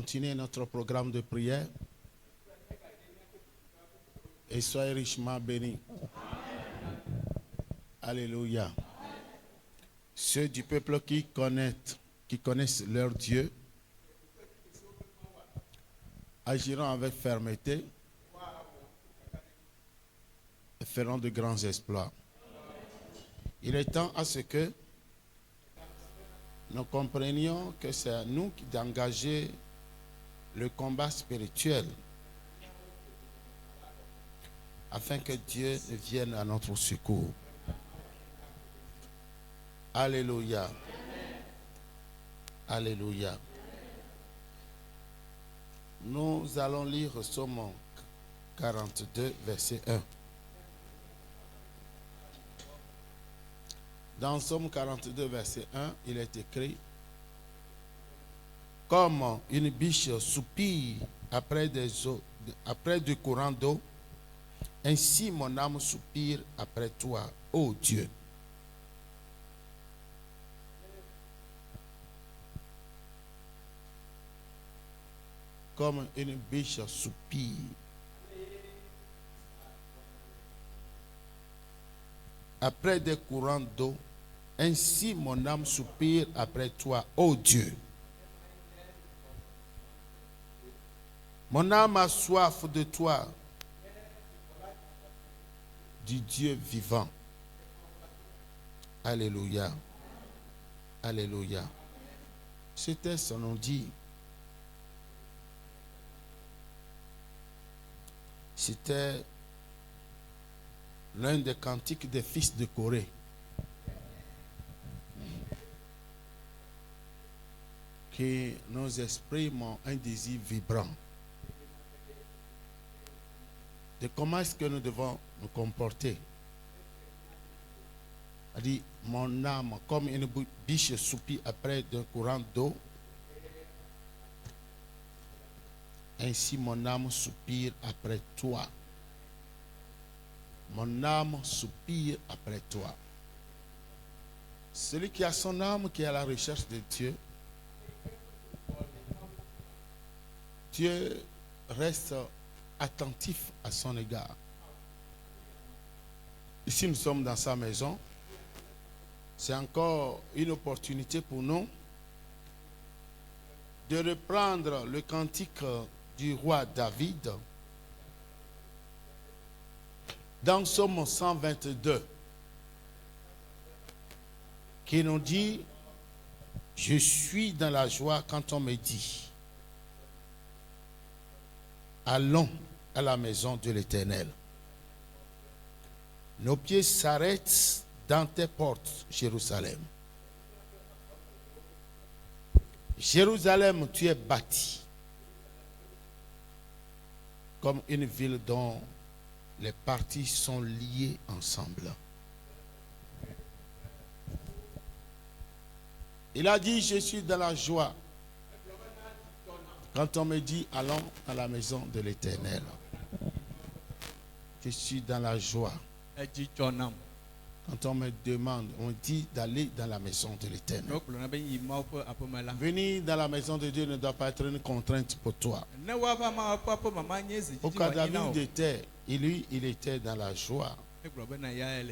continuer notre programme de prière. Et soyez richement bénis. Alléluia. Ceux du peuple qui connaissent leur Dieu agiront avec fermeté et feront de grands exploits. Il est temps à ce que nous comprenions que c'est à nous d'engager le combat spirituel afin que Dieu vienne à notre secours. Alléluia. Alléluia. Nous allons lire Psaume 42, verset 1. Dans Psaume 42, verset 1, il est écrit: comme une biche soupire après du courant d'eau, ainsi mon âme soupire après toi, ô Dieu. Comme une biche soupire après des courants d'eau, ainsi mon âme soupire après toi, ô Dieu. Mon âme a soif de toi, du Dieu vivant. Alléluia. Alléluia. Ce texte nous dit, c'était l'un des cantiques des fils de Corée. Qui nous exprime un désir vibrant de comment est-ce que nous devons nous comporter. Il dit, mon âme, comme une biche soupire après d'un courant d'eau, ainsi mon âme soupire après toi. Mon âme soupire après toi. Celui qui a son âme, qui est à la recherche de Dieu, Dieu reste attentif à son égard. Ici, nous sommes dans sa maison. C'est encore une opportunité pour nous de reprendre le cantique du roi David dans Psaume 122 qui nous dit: je suis dans la joie quand on me dit, allons à la maison de l'Éternel. Nos pieds s'arrêtent dans tes portes, Jérusalem. Jérusalem, tu es bâti comme une ville dont les parties sont liées ensemble. Il a dit, je suis dans la joie quand on me dit, allons à la maison de l'Éternel. Je suis dans la joie. Quand on me demande, on dit d'aller dans la maison de l'Éternel. Venir dans la maison de Dieu ne doit pas être une contrainte pour toi. Pourquoi David était, il était dans la joie.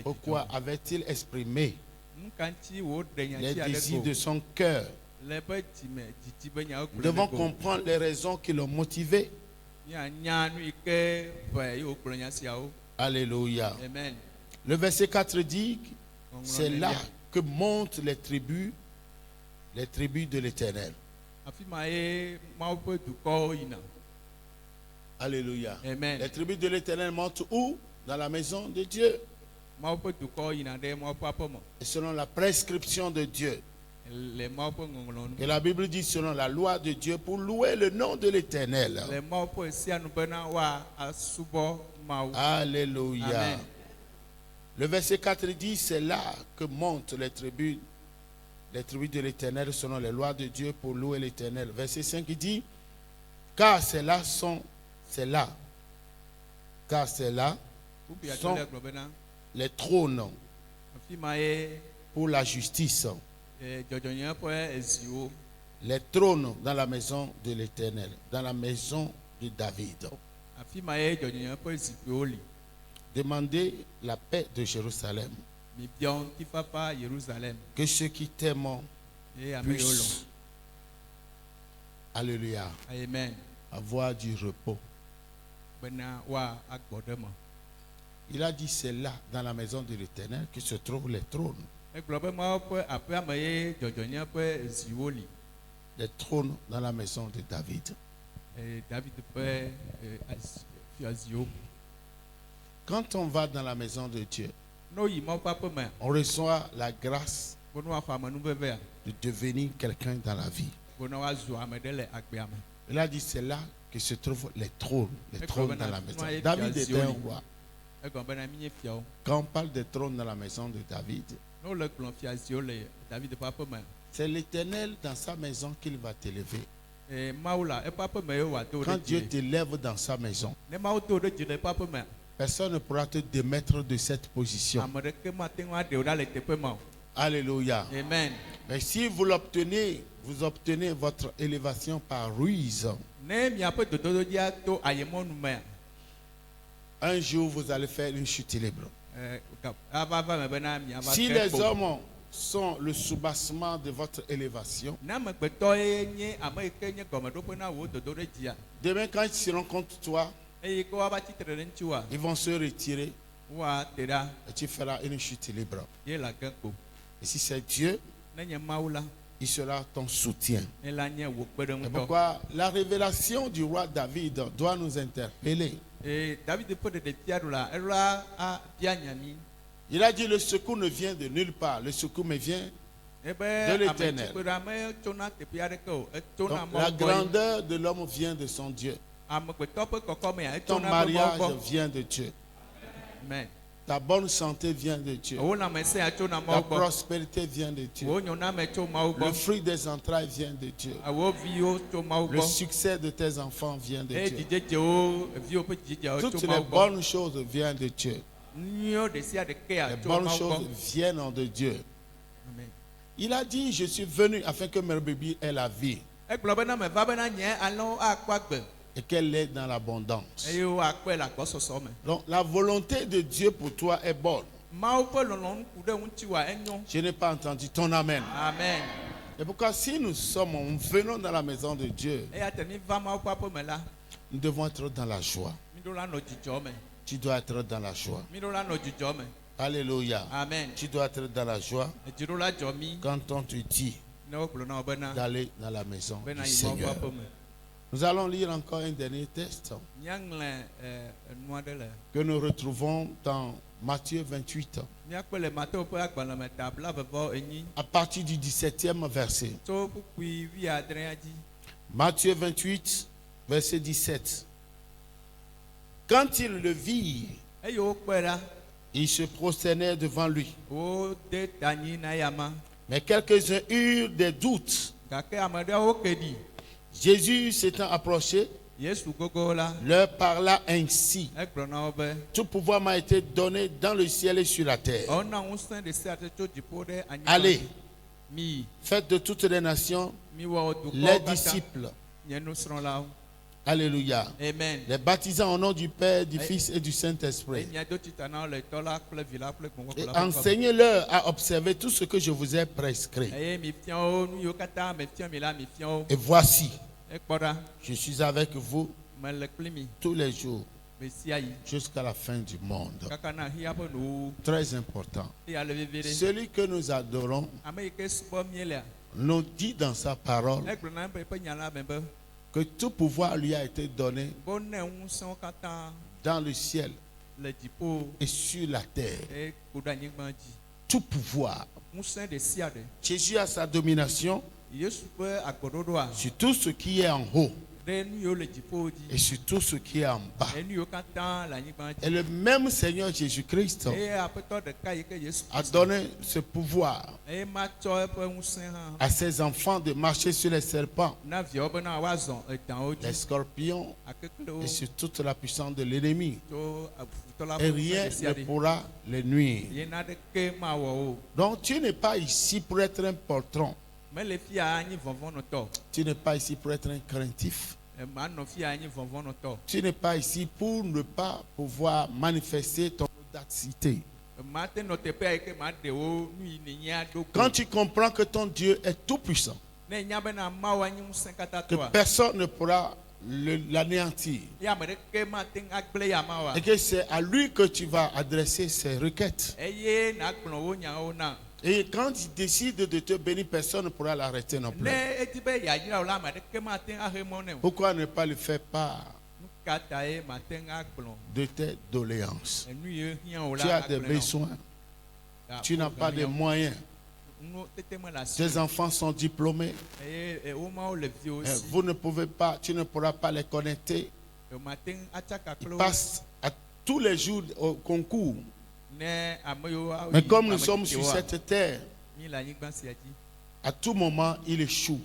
Pourquoi avait-il exprimé les désirs de son cœur? Nous devons comprendre les raisons qui l'ont motivé. Alléluia. Amen. Le verset 4 dit, c'est là que montent les tribus de l'Éternel. Alléluia. Amen. Les tribus de l'Éternel montent où? Dans la maison de Dieu. Et selon la prescription de Dieu. Et la Bible dit selon la loi de Dieu pour louer le nom de l'Éternel. Alléluia. Amen. Le verset 4 dit, c'est là que montent les tribus de l'Éternel selon les lois de Dieu pour louer l'Éternel. Verset 5 dit, car c'est là sont les trônes pour la justice. les trônes dans la maison de l'Éternel, dans la maison de David. afi ma ye dzɔdzɔnya ƒe zikpuiwo li. Demandez la paix de Jérusalem. Mibiã ŋutifafa Yerusalem. Que ceux qui t'aiment Eye ame yiwo lɔ̃. puissent, alléluia, Amen. avoir du repos. Bena wa agbɔ ɖe me. Il a dit c'est là, dans la maison de l'Éternel, que se trouvent les trônes. Egblɔ be Mawu ƒe aƒea me ye dzɔdzɔnya ƒe ziwo li. Les trônes dans la maison de David. David ƒe fiaziwo. Quand on va dans la maison de Dieu, No yi Mawu ƒe aƒe me. on reçoit la grâce Be ne woaxɔ amenuvevea. de devenir quelqu'un dans la vie. Be ne woazu ame ɖe le agbea me. Il a dit c'est là que se trouvent les trônes dans la maison. David était un roi. Egblɔ bena mi nye fiawo. Quand on parle des trônes dans la maison de David, Ne wole gblɔ fiaziwo le David ƒe aƒe me. c'est l'Éternel dans sa maison qu'il va t'élever. Mawu la eƒe aƒe me ye wòado Quand ɖe Dieu dzi. t'élève dans sa maison, Ne Mawu do ɖe dzi le eƒe aƒe me. personne ne pourra te démettre de cette position. Ame ɖeke mate ŋu aɖe wo ɖa le teƒe me o. Alléluia. Amen. Mais si vous l'obtenez, vous obtenez votre élévation par ruse. Ne miaƒe dododo dzia to ayemɔnu mea. Un jour, vous allez faire une chute libre. Ava va me bena miava Si ke les kpo. hommes sont le soubassement de votre élévation, Ne amegbetɔ ye nye ame yi ke nye gɔmeɖoƒe na wò dodo ɖe dzia. demain, quand ils se rendent contre toi, Eye ke woava tsitre ɖe ŋutiwoa. ils vont se retirer Woate ɖa et tu feras une chute libre. ye le age kpo. Et si c'est Dieu, Ne nye Mawu la. il sera ton soutien. Ne la nye wò C'est kpeɖeŋutɔ. pourquoi la révélation du roi David doit nous interpeller. David ƒe ɖeɖefia ɖo la eɖola abia nyami. Il a dit le secours ne vient de nulle part, le secours me vient. Ebe De l'Éternel. ametsikpeɖeame tsona teƒe aɖeke o. Etsona Donc, la Mawu gbɔ. grandeur de l'homme vient de son Dieu. Amegbetɔ ƒe kɔkɔmea Ton etsona ƒe Mawu mariage gbɔ. vient de Dieu. Amen. Ta bonne santé vient de Dieu. Wo lãmesea tsona Ta Mawu gbɔ. prospérité vient de Dieu. Wo nyɔname tso Mawu Le gbɔ. fruit des entrailles vient de Dieu. Wo viwo tso Mawu Le gbɔ. succès de tes enfants vient de Eye Dieu. dzidzewo viwo ƒe dzidzewo Toutes tso les Mawu gbɔ. bonnes choses viennent de Dieu. Nyuiwo ɖe sia ɖekea Les tso bonnes Mawu choses gbɔ. viennent de Dieu. Amen. Il a dit, je suis venu afin que mes brebis aient la vie Egblɔ bena meva bena nye alẽwo akpɔ agbe et qu'elle est dans l'abondance. eye woakpɔe le agbɔsɔsɔ me. Donc la volonté de Dieu pour toi est bonne. Mawu ƒe lɔlɔ̃nu ku ɖe ŋutiwoa enyo. Je n'ai pas entendu ton amen. Amen. Et pourquoi si nous venons dans la maison de Dieu, Eya te mi va Mawu ƒe aƒe me la, nous devons être dans la joie. mi ɖo la nɔ dzidzɔ me. Tu dois être dans la joie. Mi ɖo la nɔ dzidzɔ me. Alléluia. Amen. Tu dois être dans la joie Edzi ɖo la dzɔ mi quand on te dit ne wogblɔ na wo bena d'aller dans la maison bena du yi Mawu ƒe Seigneur. aƒe me. Nous allons lire encore un dernier texte Míaŋlẽ nu aɖe le. que nous retrouvons dans Matthieu 28, Míakpɔ le Matewo ƒe agbalẽ me ta bla-vɔ-enyi à partir du 17e verset. tso kpukpui 17 dzi. Matthieu 28, verset 17. Quand ils le virent, Eye wokpɔe ɖa, ils se prosternèrent devant lui. wode ta anyi na yama. Mais quelques-uns eurent des doutes. Gake ame ɖewo ke ɖi. Jésus s'étant approché, Yesu gogo la, leur parla ainsi. egblɔ na wo be, Tout pouvoir m'a été donné dans le ciel et sur la terre. ɔna ŋusẽ ɖe sia ɖe tso dziƒo ɖe anyigba Allez, dzi. Mi faites de toutes les nations miwɔ les dukɔwo katã disciples. nye nusrɔ̃lawo. Alléluia. Amen. Les baptisant au nom du Père, du Fils et du Saint-Esprit. Eye miado tita na wo le tɔ la kple vi la kple gbɔgbɔ Et la ƒe kɔme. enseignez-leur à observer tout ce que je vous ai prescrit. Eye mi fia wo nu yiwo katã me fia mi la mi fia wo. Et voici, Ekpɔ ɖa, je suis avec vous mele kpli mi tous les jours me sia yi jusqu'à la fin du monde. kaka na xixia ƒe nuwuwu. Très important. Eye ale veve ɖe. Celui que nous adorons Ame yi ke subɔ míelia, nous dit dans sa parole egblɔ na eƒe nya la me be, que tout pouvoir lui a été donné bo ne ŋusẽwo katã dans le ciel le dziƒo et sur la terre. eye ku ɖe anyigba dzi. Tout pouvoir. Ŋusẽ ɖe sia ɖe. Jésus a sa domination Yesu ƒe agbɔɖoɖoa sur tout ce qui est en haut ɖe nu yiwo le dziƒo et dzi. sur tout ce qui est en bas. Eye nu yiwo katã le anyigba Et dzi. le même Seigneur Jésus-Christ Eye aƒetɔ ɖeka yi ke Yesu a Kristo. donné ce pouvoir Eye ma tsɔ eƒe ŋusẽ hã à ses enfants de marcher sur les serpents, na viawo bena woazɔ edãwo les dzi. scorpions Akekelewo et sur toute la puissance de l'ennemi. tso afutɔ la Et ƒe rien ŋusẽ ɖe sia ne ɖe. pourra les nuire. Ye naɖeke mawɔ o. Donc tu n'es pas ici pour être un poltron. Mais les filles à Annie vont vendre tort. Tu n'es pas ici pour être un craintif. Nos filles à Annie vont vendre tort. Tu n'es pas ici pour ne pas pouvoir manifester ton audacité. Quand tu comprends que ton Dieu est tout puissant, que personne ne pourra l'anéantir, et que c'est à lui que tu vas adresser ces requêtes. Et quand il décide de te bénir, personne ne pourra l'arrêter non plus. Pourquoi ne pas lui faire part de tes doléances? Tu as des besoins, tu n'as pas de moyens. Tes enfants sont diplômés. Vous ne pouvez pas, tu ne pourras pas les connecter. Ils passent à tous les jours au concours. Mais comme nous sommes sur cette terre, à tout moment, il échoue.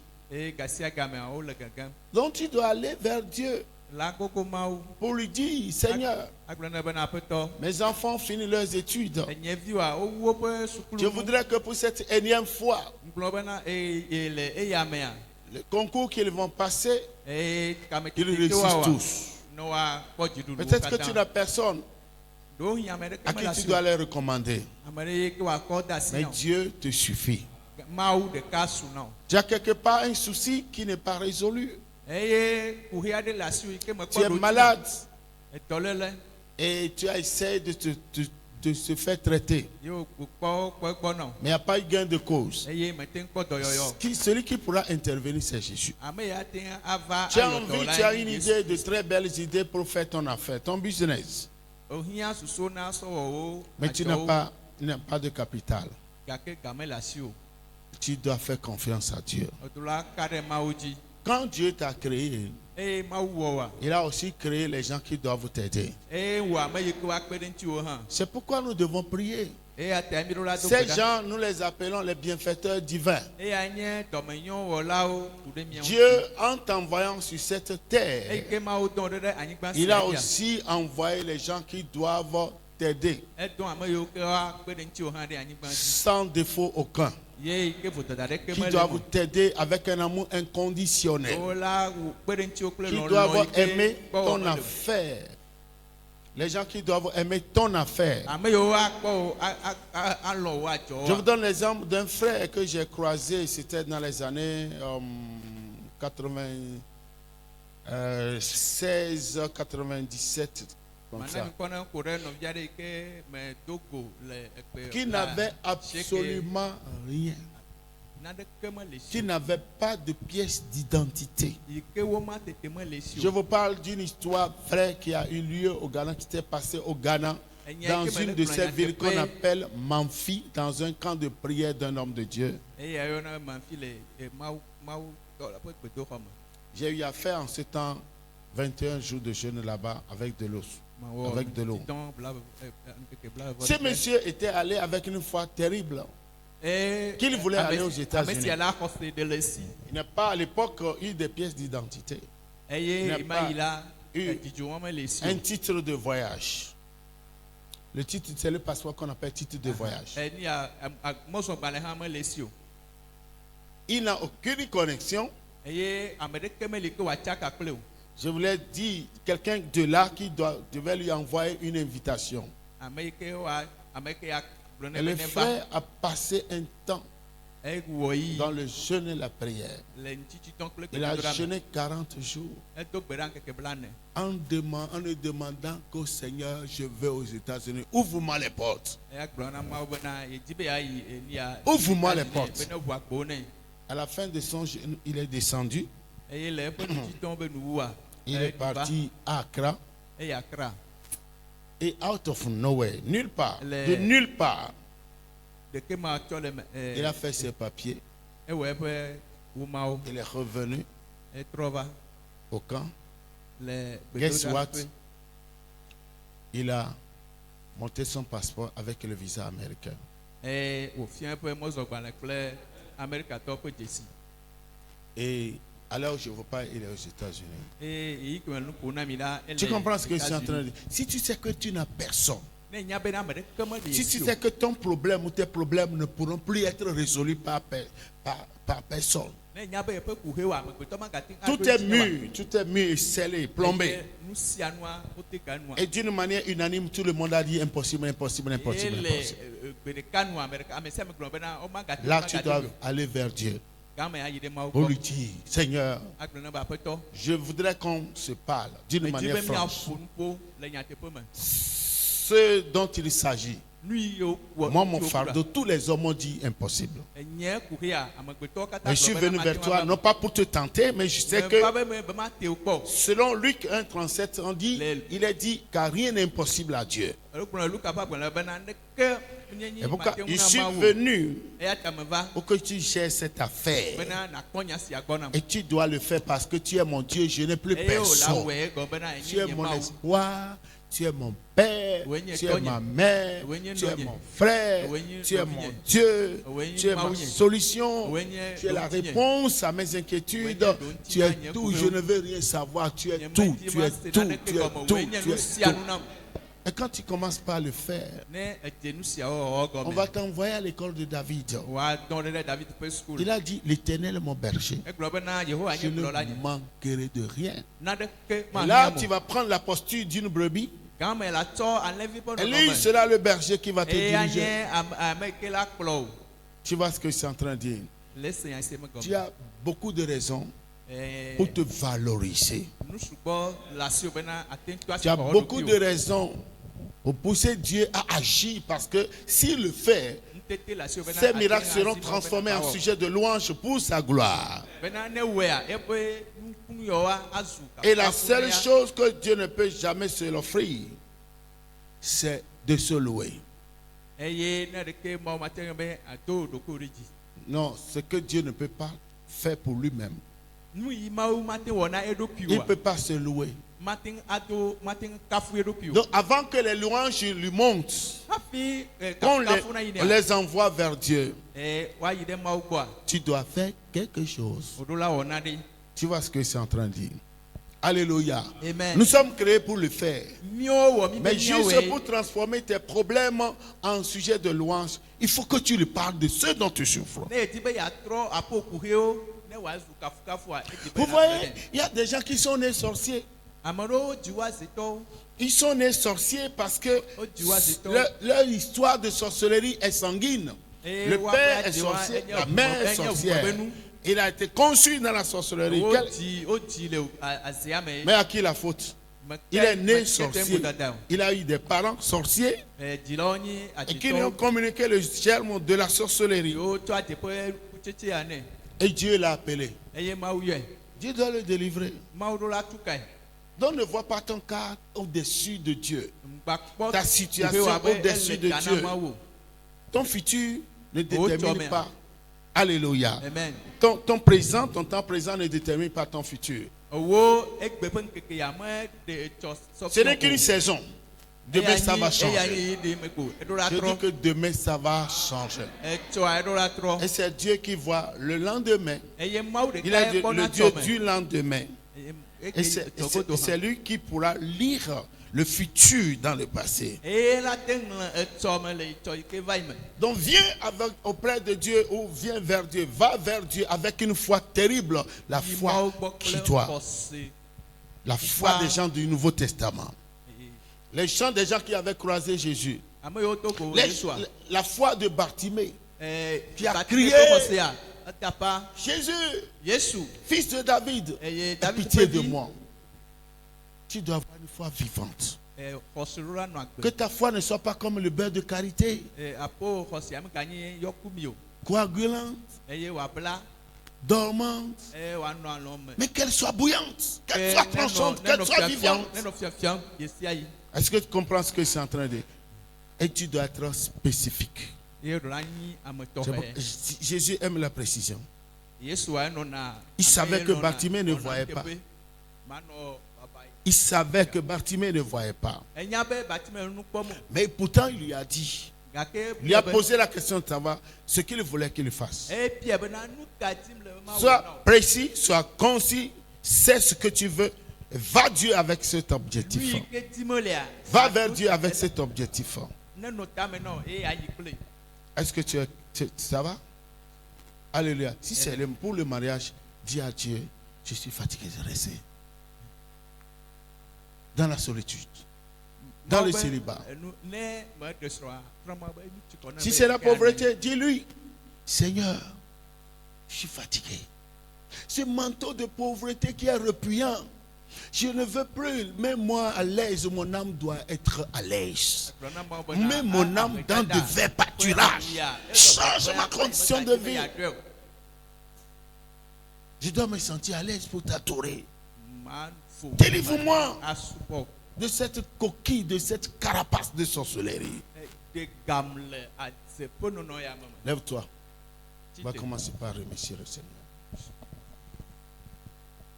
Donc tu dois aller vers Dieu pour lui dire, Seigneur, mes enfants finissent leurs études. Je voudrais que pour cette énième fois, le concours qu'ils vont passer, ils réussissent tous. Peut-être que tu n'as personne à qui tu dois les recommander. Mais Dieu te suffit. Tu as quelque part un souci qui n'est pas résolu. Tu es malade et tu as essayé de se faire traiter. Mais il n'y a pas eu gain de cause. Celui qui pourra intervenir, c'est Jésus. Tu as envie, tu as une idée, de très belles idées pour faire ton affaire, ton business. Mais tu n'as pas de capital. Tu dois faire confiance à Dieu. Quand Dieu t'a créé, il a aussi créé les gens qui doivent t'aider. C'est pourquoi nous devons prier. Ces gens, nous les appelons les bienfaiteurs divins. Dieu, en t'envoyant sur cette terre, il a aussi envoyé les gens qui doivent t'aider sans défaut aucun, qui doivent t'aider avec un amour inconditionnel, qui doivent aimer ton affaire. Les gens qui doivent aimer ton affaire. Je vous donne l'exemple d'un frère que j'ai croisé, c'était dans les années 96, 97, comme ça, qui n'avait absolument rien, qui n'avait pas de pièce d'identité. Je vous parle d'une histoire vraie qui a eu lieu au Ghana, qui s'est passée au Ghana, dans une de ces villes qu'on appelle Manfi, dans un camp de prière d'un homme de Dieu. J'ai eu à faire en ce temps 21 jours de jeûne là-bas avec de l'eau. Ce monsieur était allé avec une foi terrible, qu'il voulait aller aux États-Unis. Il n'a pas à l'époque eu des pièces d'identité. Il n'a pas eu un titre de voyage. Le titre, c'est le passeport qu'on appelle titre de voyage. Il n'a aucune connexion. Je voulais dire quelqu'un de là qui devait lui envoyer une invitation. Et le frère a passé un temps dans le jeûne et la prière. Il a jeûné 40 jours en ne demandant qu'au Seigneur, je vais aux États-Unis. Ouvre-moi les portes. Ouvre-moi les portes. À la fin de son jeûne, il est descendu. Il est parti à Accra. Et out of nowhere, nulle part, de nulle part, il a fait ses papiers. Il est revenu au camp. Guess what? Il a monté son passeport avec le visa américain. Et à l'heure où je ne vois pas, il est aux États-Unis. Tu comprends ce que je suis en train de dire? Si tu sais que tu n'as personne, Si tu sais que ton problème ou tes problèmes ne pourront plus être résolus par personne. Tout est mûr et scellé, plombé. Et d'une manière unanime, tout le monde a dit impossible, impossible, impossible, impossible. Là, tu dois aller vers Dieu. Pour lui dire, Seigneur, je voudrais qu'on se parle d'une manière franche. Ce dont il s'agit, moi, mon fardeau, tous les hommes ont dit impossible. Je suis venu vers toi, non pas pour te tenter, mais je sais que selon Luc 1,37, il est dit car rien n'est impossible à Dieu. Et pourquoi je suis venu pour que tu gères cette affaire. Et tu dois le faire parce que tu es mon Dieu, je n'ai plus personne. Tu es mon espoir. Tu es mon père, tu es ma mère, tu es mon frère, tu es mon Dieu, tu es ma solution, tu es la réponse à mes inquiétudes, tu es tout, je ne veux rien savoir, tu es tout, tu es tout, tu es tout, tu es tout. Et quand tu commences par le faire, on va t'envoyer à l'école de David. Il a dit, l'Éternel est mon berger. Je ne manquerai de rien. Et là, tu vas prendre la posture d'une brebis. Et lui, c'est là le berger qui va te diriger. Tu vois ce que je suis en train de dire? Tu as beaucoup de raisons pour te valoriser. Tu as beaucoup de raisons pour pousser Dieu à agir parce que s'il le fait, ces miracles seront transformés en sujet de louange pour sa gloire. Et la seule chose que Dieu ne peut jamais se l'offrir, c'est de se louer. Non, ce que Dieu ne peut pas faire pour lui-même. Il ne peut pas se louer. Donc avant que les louanges lui montent, qu'on les envoie vers Dieu, tu dois faire quelque chose. Tu vois ce que c'est en train de dire? Alléluia. Amen. Nous sommes créés pour le faire. Mais juste pour transformer tes problèmes en sujet de louange, il faut que tu lui parles de ce dont tu souffres. Vous voyez, il y a des gens qui sont nés sorciers. Ils sont nés sorciers parce que leur histoire de sorcellerie est sanguine. Le père est sorcier, la mère est sorcière. Il a été conçu dans la sorcellerie. Mais à qui la faute? Il est né sorcier. Il a eu des parents sorciers et qui lui ont communiqué le germe de la sorcellerie. Et Dieu l'a appelé. Dieu doit le délivrer. Donc ne vois pas ton cas au-dessus de Dieu. Ta situation au-dessus de Dieu. Ton futur ne détermine pas. Alléluia. Amen. Ton présent, ton temps présent ne détermine pas ton futur. Ce n'est qu'une saison. Demain, ça va changer. Je dis que demain, ça va changer. Et c'est Dieu qui voit le lendemain. Il est le Dieu du lendemain. Et c'est lui qui pourra lire le futur dans le passé. Donc viens auprès de Dieu ou viens vers Dieu. Va vers Dieu avec une foi terrible. La foi qui doit. La foi des gens du Nouveau Testament. Les gens des gens qui avaient croisé Jésus. La foi de Bartimée qui a crié, Jésus, fils de David, aie pitié de moi. Tu dois avoir une foi vivante. Que ta foi ne soit pas comme le beurre de karité, coagulante, dormante, mais qu'elle soit bouillante, qu'elle soit tranchante, qu'elle soit vivante. Est-ce que tu comprends ce que je suis en train de dire? Et tu dois être spécifique. Jésus aime la précision. Il savait que Bartimée ne voyait pas. Il savait que Bartimée ne voyait pas. Mais pourtant, il lui a dit. Il lui a posé la question de savoir ce qu'il voulait qu'il fasse. Sois précis, sois concis, sais ce que tu veux Va Dieu avec cet objectif. Lui, que Timolea. Va vers Dieu avec cet objectif. Ne notamment non et aïe play. Est-ce que ça va? Alléluia. Si c'est pour le mariage, dis à Dieu, je suis fatigué de rester. Dans la solitude. Dans le célibat. Si c'est la pauvreté, dis-lui, Seigneur, je suis fatigué. Ce manteau de pauvreté qui est repuant, je ne veux plus, même moi à l'aise, mon âme doit être à l'aise. Mets mon âme dans de verts pâturages. Change ma condition de vie. Je dois me sentir à l'aise pour t'adorer. Délivre-moi de cette coquille, de cette carapace de sorcellerie. Lève-toi. On va commencer par remercier le Seigneur.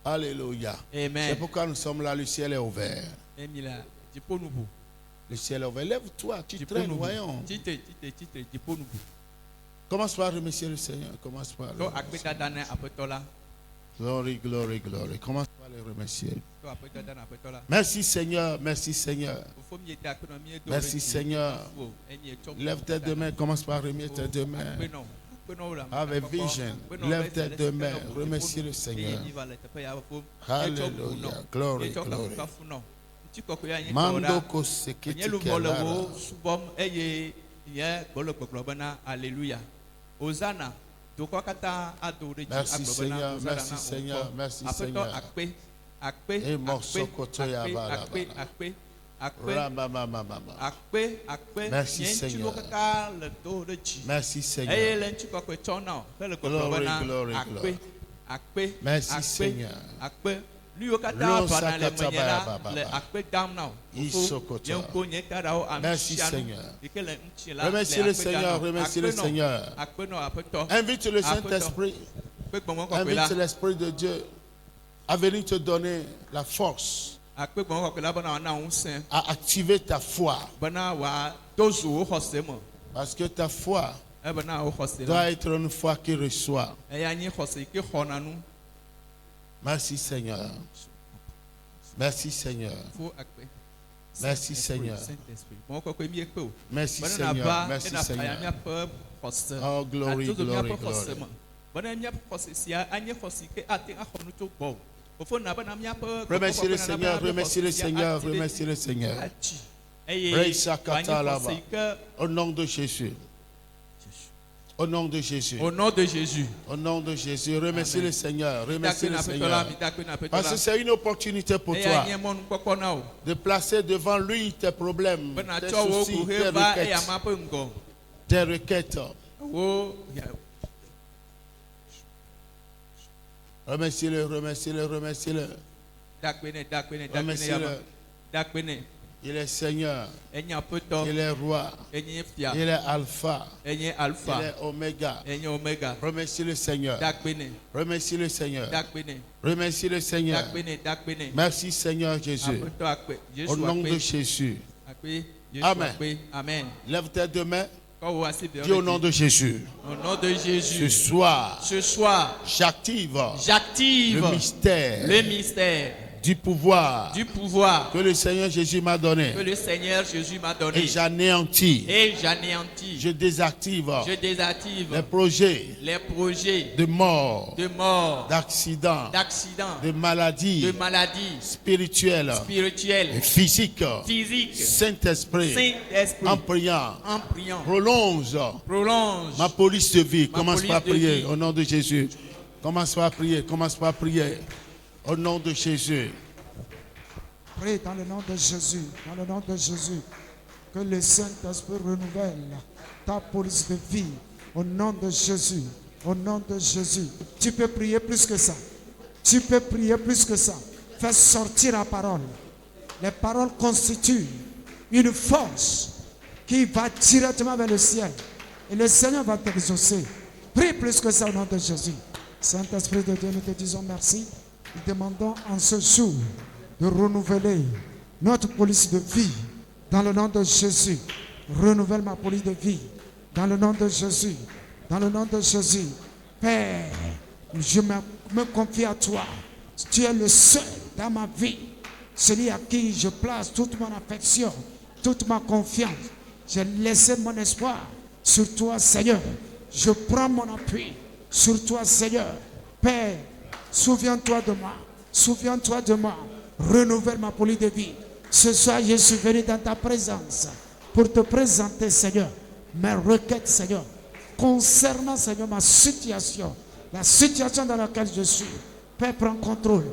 Alléluia. C'est pourquoi nous sommes là, le ciel est ouvert. Le ciel est ouvert. Lève-toi, tu traînes, voyons. Commence par remercier le Seigneur. Commence par glory, glory, glory. Commence par le remercier. Merci Seigneur, merci Seigneur. Merci Seigneur. Lève tes deux mains, commence par remettre tes deux mains. Avec vision, lève tes deux mains, remercie le Seigneur. Alléluia, glory, glory. Mando koseketi kelara. Alléluia. Hosanna. Merci Seigneur, merci Seigneur, merci Seigneur. Et morceau côté à merci Seigneur. Merci Seigneur. Glory, glory, glory. Merci Seigneur. Merci Seigneur. Remercie le Seigneur, remercie le Seigneur. Invite le Saint-Esprit, invite l'Esprit de Dieu à venir te donner la force à activer ta foi. Parce que ta foi doit être une foi qui reçoit. Merci Seigneur. Merci Seigneur. Merci Seigneur. Merci Seigneur. Merci Seigneur. Oh, glory, glory, glory. Remercie le Seigneur, remercie le Seigneur, remercie le Seigneur. Au nom de Jésus. Au nom de Jésus. Au nom de Jésus. Au nom de Jésus. Remercie le Seigneur. Remercie le Seigneur. Parce que c'est une opportunité pour toi de placer devant lui tes problèmes, tes soucis, tes requêtes. Tes requêtes. Remercie-le, remercie-le, remercie-le. Remercie-le. Il est Seigneur. Il est roi. Il est Alpha. Il est Oméga. Remercie le Seigneur. Remercie le Seigneur. Remercie le Seigneur. Merci Seigneur Jésus. Au nom de Jésus. Amen. Lève tes deux mains. Dis au nom de Jésus. Au nom de Jésus. Ce soir, j'active le mystère du pouvoir que le Seigneur Jésus m'a donné. Et j'anéantis. Je désactive les projets de mort, d'accidents, de maladies spirituelles et physiques. Saint-Esprit, en priant, prolonge ma police de vie. Commence par prier au nom de Jésus. Commence par prier. Au nom de Jésus. Prie dans le nom de Jésus. Dans le nom de Jésus. Que le Saint-Esprit renouvelle ta police de vie. Au nom de Jésus. Au nom de Jésus. Tu peux prier plus que ça. Tu peux prier plus que ça. Fais sortir la parole. Les paroles constituent une force qui va directement vers le ciel. Et le Seigneur va t'exaucer. Prie plus que ça au nom de Jésus. Saint-Esprit de Dieu, nous te disons merci. Nous demandons en ce jour de renouveler notre police de vie dans le nom de Jésus. Renouvelle ma police de vie dans le nom de Jésus. Dans le nom de Jésus. Père, je me confie à toi. Tu es le seul dans ma vie, celui à qui je place toute mon affection, toute ma confiance. J'ai laissé mon espoir sur toi, Seigneur. Je prends mon appui sur toi, Seigneur. Père, souviens-toi de moi. Souviens-toi de moi. Renouvelle ma police de vie. Ce soir, je suis venu dans ta présence pour te présenter, Seigneur, mes requêtes, Seigneur, concernant, Seigneur, ma situation, la situation dans laquelle je suis. Père, prends contrôle.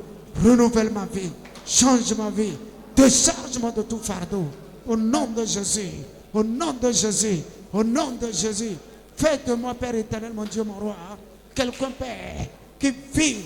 Renouvelle ma vie. Change ma vie. Décharge-moi de tout fardeau. Au nom de Jésus. Au nom de Jésus. Au nom de Jésus. Fais de moi, Père éternel, mon Dieu, mon roi, quelqu'un, Père, qui vit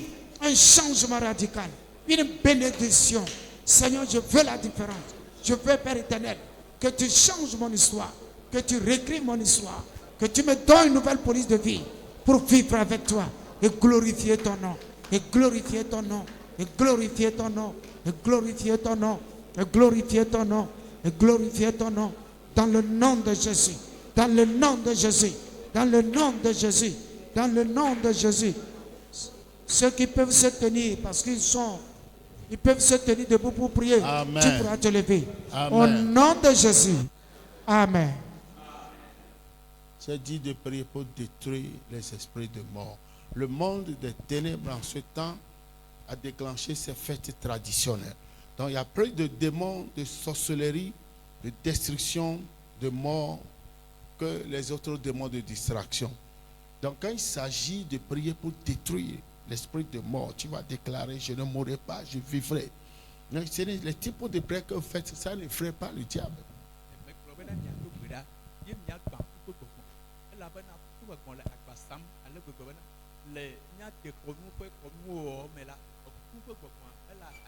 un changement radical, une bénédiction. Seigneur, je veux la différence. Je veux, Père éternel, que tu changes mon histoire, que tu réécris mon histoire, que tu me donnes une nouvelle police de vie pour vivre avec toi et glorifier ton nom, et glorifier ton nom, et glorifier ton nom, et glorifier ton nom, et glorifier ton nom, et glorifier ton nom, dans le nom de Jésus, dans le nom de Jésus, dans le nom de Jésus, dans le nom de Jésus. Ceux qui peuvent se tenir parce ils peuvent se tenir debout pour prier. Amen. Tu pourras te lever. Amen. Au nom de Jésus. Amen. C'est dit de prier pour détruire les esprits de mort. Le monde des ténèbres en ce temps a déclenché ces fêtes traditionnelles. Donc il y a plus de démons de sorcellerie, de destruction, de mort que les autres démons de distraction. Donc quand il s'agit de prier pour détruire l'esprit de mort, tu vas déclarer: je ne mourrai pas, je vivrai. Donc c'est les types de prières que vous faites, ça ne ferait pas le diable.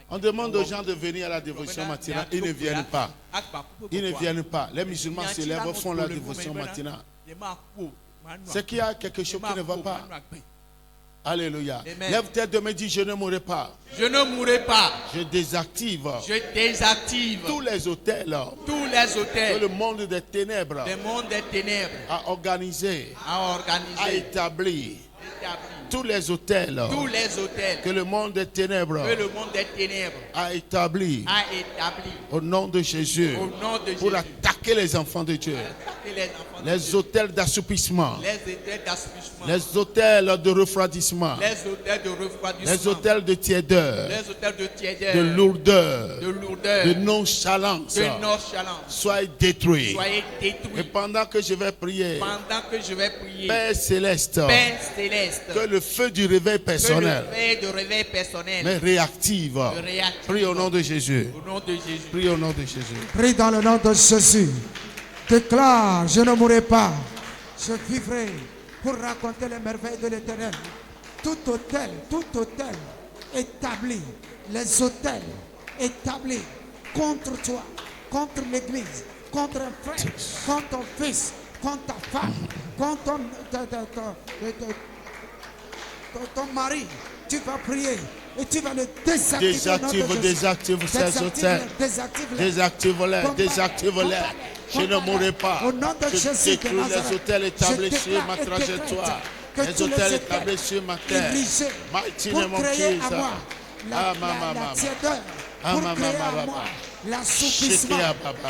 On demande aux gens de venir à la dévotion matinale, ils ne viennent pas. Ils ne viennent pas. Les musulmans se lèvent, font la dévotion matinale. C'est qu'il y a quelque chose qui ne va pas. Alléluia. Lève-toi demain, dis: je ne mourrai pas. Je ne mourrai pas. Je désactive. Je désactive tous les hôtels. tous les Que hôtels. le monde des ténèbres Le monde des ténèbres a organisé, a a organisé, établi. établi Tous les hôtels tous les hôtels que le monde des ténèbres que le monde des ténèbres a établi a établi au nom de Jésus au nom de pour Jésus. attaquer les enfants de Dieu. Attaquer les enfants de Les Dieu. hôtels d'assoupissement, Les hôtels d'assouplissement, les hôtels de refroidissement, les hôtels de refroidissement, les hôtels de tiédeur, les hôtels de tiédeur, de lourdeur, de lourdeur, de nonchalance, de nonchalance. soient détruits. Soyez Et détruits. pendant que je vais prier, Pendant que je vais prier, Père céleste, Père céleste, que le feu du réveil que personnel le fait de réveil personnel me réactive. me réactive. Prie au nom de Jésus. Au nom de Jésus. Prie au nom de Jésus. Prie dans le nom de Jésus. Déclare: je ne mourrai pas. Je vivrai pour raconter les merveilles de l'Éternel. Tout hôtel établi, les hôtels établis contre toi, contre l'Église, contre un frère, contre ton fils, contre ta femme, contre ton mari, tu vas prier et tu vas le désactiver. Désactive ces hôtels. Désactive-les, désactive-les. Je ne mourrai pas. Au nom de Je Jésus de détruis Nazareth, les hôtels établis je sur ma déclare et trajectoire. décrète Les que tous hôtels les établis sur ma terre. érigés Mighty pour name of créer à Jesus. moi Ah, la tiédeur, pour créer à moi l'assouplissement,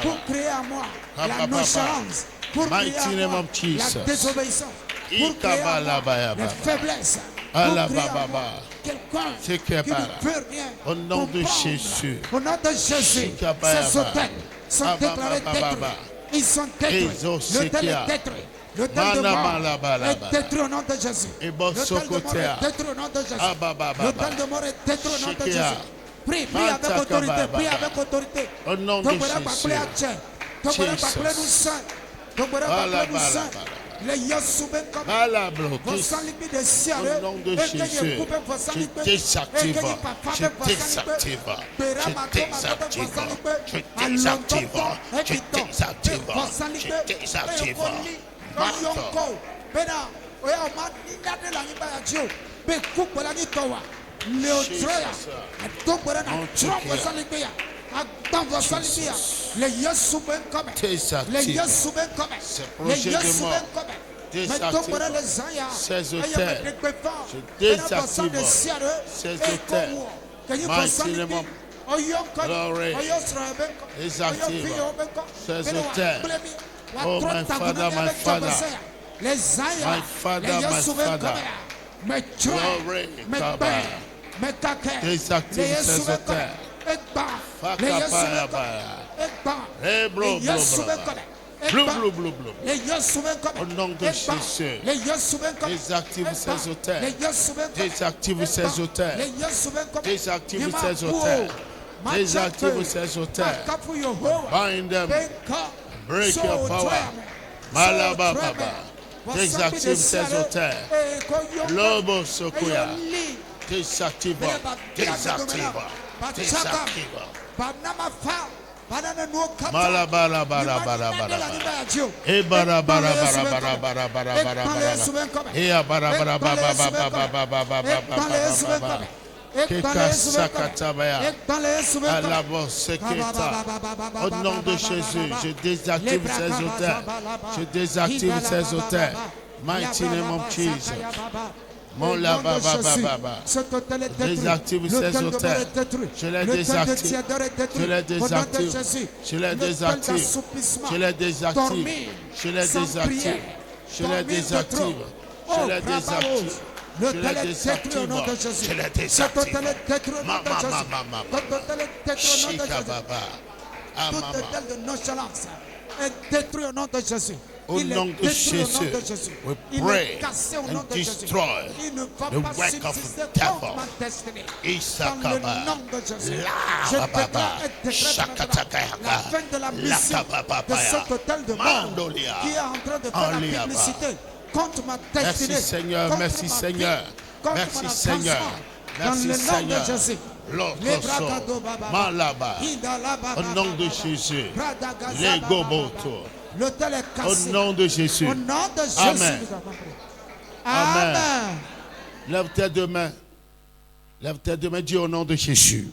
pour créer à moi la nonchalance, pour créer Mighty à name moi of Jesus. la désobéissance, pour créer à moi les faiblesses, pour créer à moi quelqu'un qui ne veut rien. Au nom de comprendre. Jésus. Au nom de Jésus, ces hôtels sont déclarés détruits. Ils sont détruits. L'hôtel est détruit. L'hôtel de mort est détruit au nom de Jésus. L'hôtel de mort est détruit au nom de Jésus. L'hôtel de mort est détruit au nom de Jésus. Prie, prie avec autorité, prie avec autorité. Au nom de Jésus. Les Yosouben comme vos salibi de ciel, Au nom de Jésus, je désactive, je désactive, je désactive, je désactive, je désactive, je désactive. Les Yosouben comme les Yosouben comme les Yosouben comme ces hôtels, je désactive ces hôtels, Mighty name of glory. Désactive ces auteurs. Oh, my Father, my Father. My Father, my Father. Glory, Kaba. Désactive ces auteurs. Fakapaya. Eh, blo, blo, blo. Blou, blou, blou, blou. Au nom de Jésus. Désactive ces auteurs. Désactive ces auteurs. Désactive ces auteurs. Désactive ces auteurs. Bind them. Break your power. Malababa. Désactive ces auteurs. Lobo Sokoya. Désactive. Désactive. Désactive. Malabara bara bara bara. E bara bara bara bara bara bara bara bara. E bara bara bara bara bara bara bara bara. Keka sakatabaya. Alabo seketa. Au nom de Jésus, je désactive ces auteurs. Je désactive ces auteurs. Mighty name of Jesus. Mon là-bas, désactive ces auteurs. Je les désactive. Je les désactive. Je les désactive. Je les désactive. Je les désactive. Je les désactive. Je les désactive. Je les désactive. Je les désactive. Mama, mama, mama. Shika baba. Ah, mama. Est détruit au nom de Jésus. Au nom de Jésus, we pray and destroy the work of the devil. Isakaba, Lababa, Shakatakayaka, Lakababaya, Mandolia, qui est en train de faire la publicité contre ma destinée. Merci Seigneur, merci Seigneur, merci Seigneur, merci Seigneur. L'autre Malaba, au nom de Jésus, les goboto. Au nom de Jésus. Au nom de Jésus. Amen. Amen. Amen. Lève tes deux mains. Lève tes deux mains. Dis au nom de Jésus.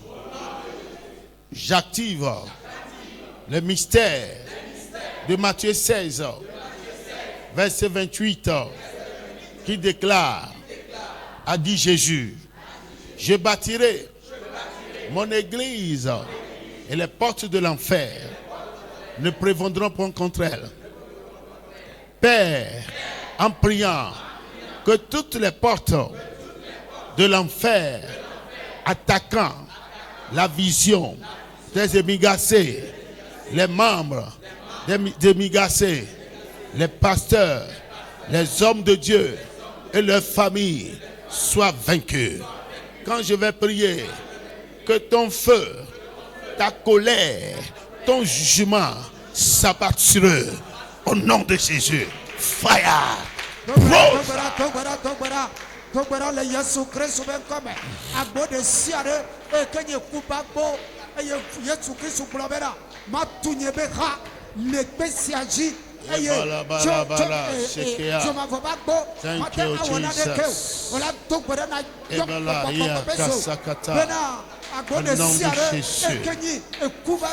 J'active le mystère de Matthieu 16, verset 28, qui déclare, a dit Jésus, je bâtirai mon église et les portes de l'enfer ne prévaudront point contre elle. Père, en priant que toutes les portes de l'enfer attaquant la vision des émigacés, les membres des émigacés, les pasteurs, les hommes de Dieu et leurs familles soient vaincus. Quand je vais prier, que ton feu, ta colère, ton jugement s'abatte sur eux. Au nom de Jésus. Fire. Thank you, Jesus. Au nom de Jésus.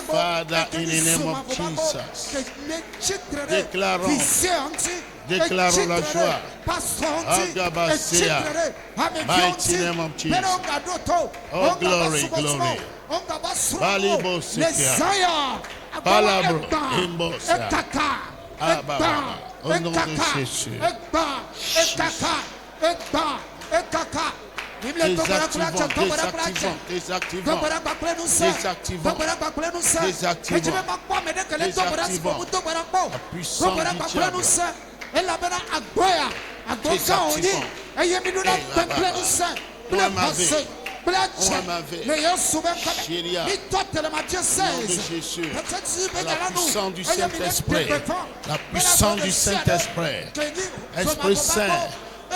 Father, in the name of Jesus. Déclarons la joie. Agabasia. Mighty name of Jesus. Oh, glory, glory. Balibo Sekia. Palabro, Imbosa. Abba. Au nom de Jésus. Désactivons la puissance du diable. La puissance du Saint-Esprit. La puissance du Saint-Esprit. Esprit Saint.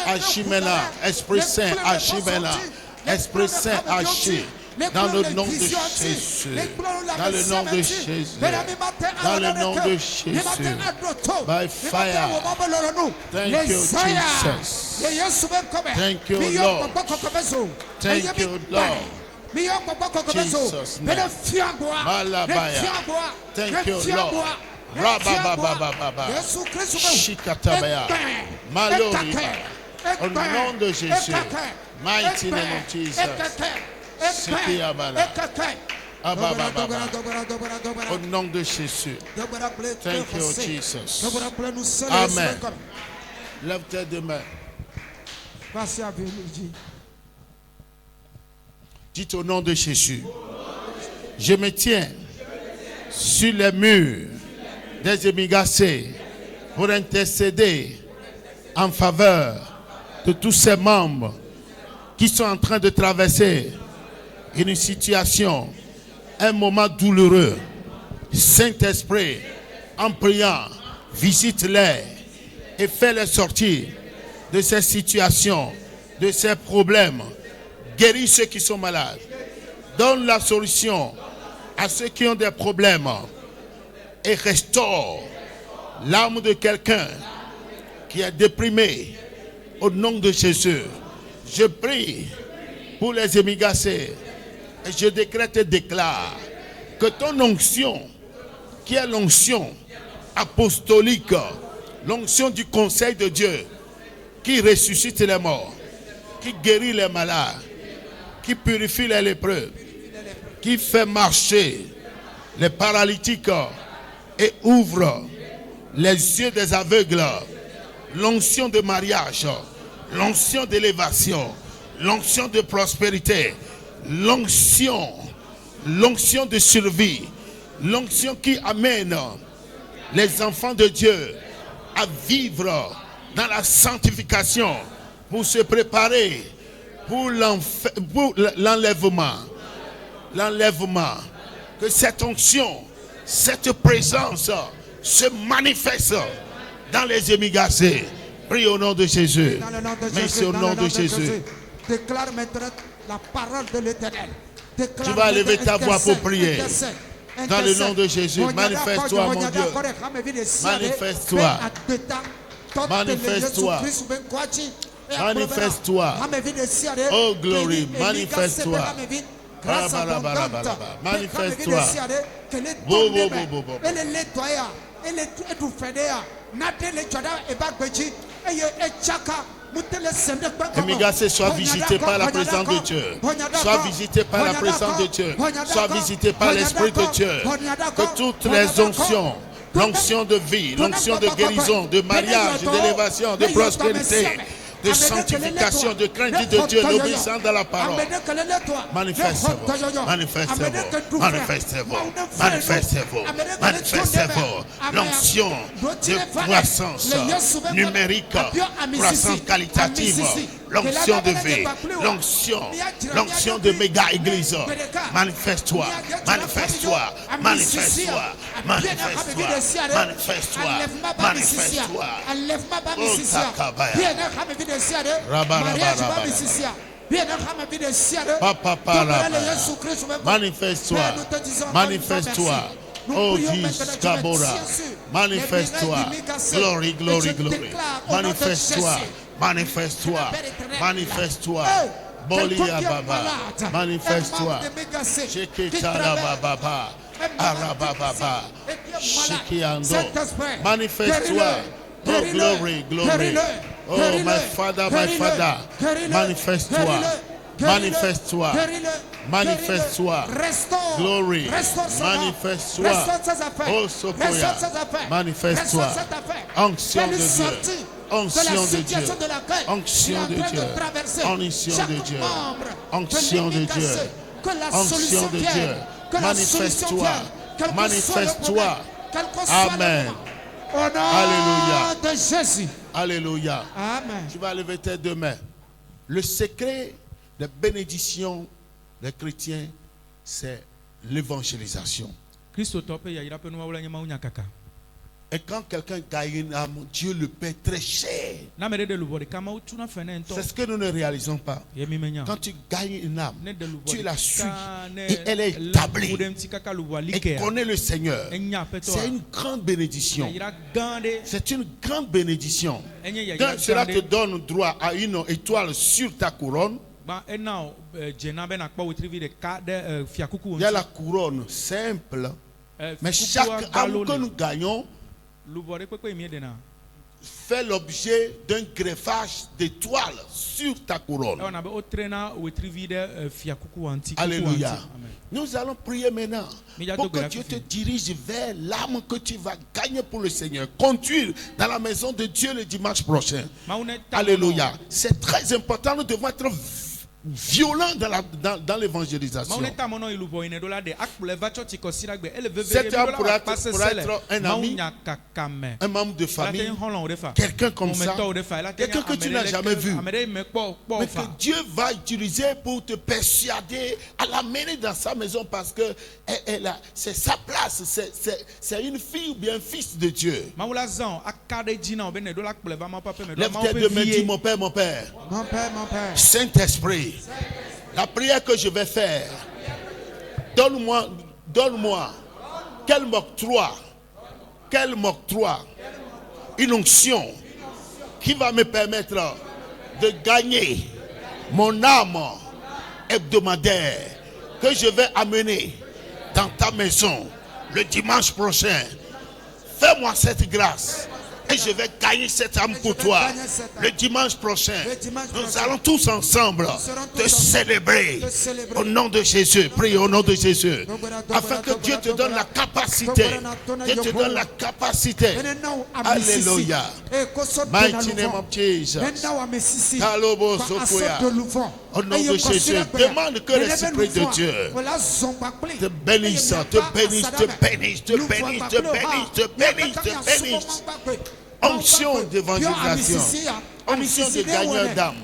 Achimena, Esprit Saint, Achimena, Esprit Saint, Achim, dans le nom de Jésus, dans le nom de Jésus, dans le nom de Jésus, by fire. Thank you, Jesus. Thank you, Lord. Thank you, Lord. Jesus' name. Malabaya. Thank you, Lord. Rabababababa. Shikatabaya. Maloriba. Au nom de Jésus. Mighty name of Jesus. Siki Abala. Abababa. Au nom de Jésus. Thank you, Jesus. Amen. Lève tes deux mains. Dites au nom de Jésus. Je me tiens sur les murs des émigracés pour intercéder en faveur de tous ces membres qui sont en train de traverser une situation, un moment douloureux. Saint-Esprit, en priant, visite-les et fais-les sortir de ces situations, de ces problèmes. Guéris ceux qui sont malades. Donne la solution à ceux qui ont des problèmes et restaure l'âme de quelqu'un qui est déprimé au nom de Jésus. Je prie pour les émigracés et je décrète et déclare que ton onction, qui est l'onction apostolique, l'onction du conseil de Dieu, qui ressuscite les morts, qui guérit les malades, qui purifie les lépreux, qui fait marcher les paralytiques et ouvre les yeux des aveugles, l'onction de mariage, l'onction d'élévation, l'onction de prospérité, l'onction de survie, l'onction qui amène les enfants de Dieu à vivre dans la sanctification pour se préparer pour l'enlèvement. Que cette onction, cette présence se manifeste dans les émigracés. Prie au nom de Jésus. Merci au nom de Jésus. Déclare maintenant la parole de l'Éternel. Tu vas lever ta voix pour prier. Dans le nom de Jésus, manifeste-toi, mon Dieu. Manifeste-toi. Manifeste-toi. Manifeste-toi. Oh glory, manifeste-toi. Manifeste-toi. Émigracé, sois visité par la présence de Dieu. Sois visité par la présence de Dieu. Sois visité par l'Esprit de Dieu. Que toutes les onctions, l'onction de vie, l'onction de guérison, de mariage, d'élévation, de prospérité, de sanctification, de crainte de Dieu, l'obéissance dans la parole. Manifestez-vous, manifestez-vous, manifestez-vous, manifestez-vous, manifestez-vous. L'onction de croissance numérique, croissance qualitative, l'onction de vie, l'onction de méga église. Manifeste-toi, manifeste-toi, manifeste-toi, manifeste-toi, manifeste-toi, manifeste-toi. Oh, Takabaya. Manifeste-toi, manifeste-toi. Oh Jesus, Kabora, manifeste-toi. Glory, glory, glory. Manifeste-toi, manifeste-toi, manifeste-toi. Bolia Baba, manifeste-toi. Shekitala Baba, Arababa, Shikiando, manifeste-toi. Oh glory, glory. Oh my Father, manifeste-toi. Manifeste-toi. Manifeste-toi. Glory. Manifeste-toi. Oh Sokoya. Manifeste-toi. Onction de Dieu. Onction de Dieu. Onction de Dieu. Onction de Dieu. Onction de Dieu. Onction de Dieu. Manifeste-toi. Manifeste-toi. Amen. Alléluia. De Jésus. Alléluia. Amen. Tu vas lever tes deux mains. Le secret des bénédictions des chrétiens, c'est l'évangélisation. Et quand quelqu'un gagne une âme, Dieu le paie très cher. C'est ce que nous ne réalisons pas. Quand tu gagnes une âme, tu la suis et elle est établie et connaît le Seigneur. C'est une grande bénédiction. C'est une grande bénédiction. Quand cela te donne droit à une étoile sur ta couronne, il y a la couronne simple, mais chaque âme que nous gagnons, fait l'objet d'un greffage d'étoiles sur ta couronne. ɛwɔ na bɛ wotrena wetirivi ɖe fiakuku wanti. Alléluia. Amen. Nous allons prier maintenant pour que Dieu te dirige vers l'âme que tu vas gagner pour le Seigneur. Conduire dans la maison de Dieu le dimanche prochain. Alléluia. C'est très important. Nous devons être violents dans l'évangélisation. Cet homme pour être un ami, un membre de famille, quelqu'un comme ça, quelqu'un que tu n'as jamais vu, mais que Dieu va utiliser pour te persuader à l'amener dans sa maison parce que c'est sa place, c'est une fille ou bien un fils de Dieu. Lève tes deux mains, dis mon Père, mon Père. Mon Père, mon Père. Saint-Esprit, la prière que je vais faire, donne-moi, quel m'octroie, une onction qui va me permettre de gagner mon âme hebdomadaire que je vais amener dans ta maison le dimanche prochain. Fais-moi cette grâce. Et je vais gagner cette âme pour toi. Le dimanche prochain, nous allons tous ensemble te célébrer au nom de Jésus. Prie au nom de Jésus. Afin que Dieu te donne la capacité. Dieu te donne la capacité. Alléluia. Mighty name of Jesus. Talobo Sokoya. Au nom de Jésus, demande que l'Esprit de Dieu te bénisse, te bénisse, te bénisse, te bénisse, te bénisse, te bénisse, te bénisse. Onction d'évangélisation, onction de gagneur d'âme,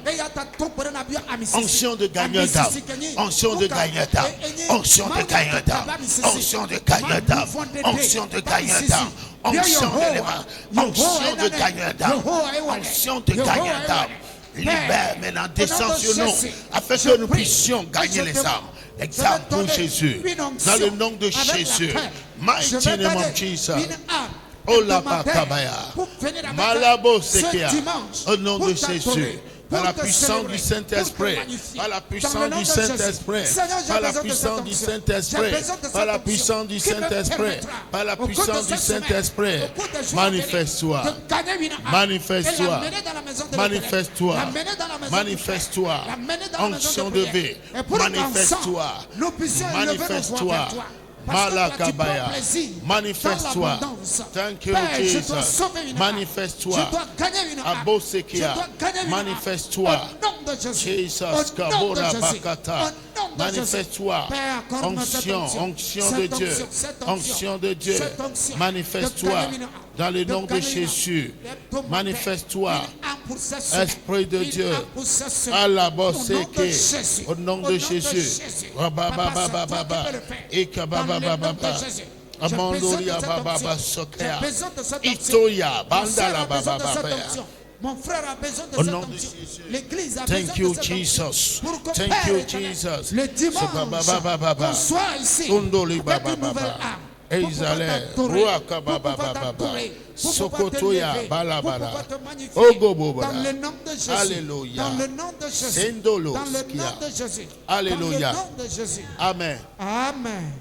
onction de gagneur d'âme, onction de gagneur d'âme, onction de gagneur d'âme, onction de gagneur d'âme, onction de gagneur d'âme, onction de gagneur d'âme, onction de gagneur d'âme. Libère maintenant, descends sur nous, afin que nous puissions gagner les âmes. Les âmes pour Jésus, dans le nom de Jésus. Mighty name of Jesus. Oh la Bakabaya, Malabo Sekia, au nom de Jésus, par la puissance du Saint-Esprit, par la puissance du Saint-Esprit, par la puissance du Saint-Esprit, par la puissance du Saint-Esprit, par la puissance du Saint-Esprit, manifeste-toi, manifeste-toi, manifeste-toi, manifeste-toi, onction de vie, manifeste-toi, manifeste-toi. Malakabaya, manifeste-toi. Thank you, Jesus. Manifeste-toi. Abosekia, manifeste-toi. Jesus, Kabora Bakata, manifeste-toi. Onction de Dieu, onction de Dieu. Manifeste-toi dans le nom de Jésus. Manifeste-toi. Esprit de Dieu. Alaboseke, au nom de Jésus. Amandoria Baba Sokea, Itoya, Bandala Baba. Mon frère a besoin de Au cette nom de onction. Jésus. L'église a Thank besoin you, de cette Jesus. onction. Pour que Thank Père you, éternel, Jesus. le dimanche, qu'on soit ici Tundoli avec Baba une nouvelle Baba. âme. Pour pouvoir Eizale, t'adorer, Ruaka pour Baba pouvoir Baba, t'adorer, pour pouvoir te Sokotoya lever, Balabala, pour pouvoir te magnifier. Ogobobara. Dans le nom de Jésus. Alléluia. Dans le nom de Jésus. Sendolo Dans le Skia. nom de Jésus. Alléluia. Dans le nom de Jésus. Amen. Amen.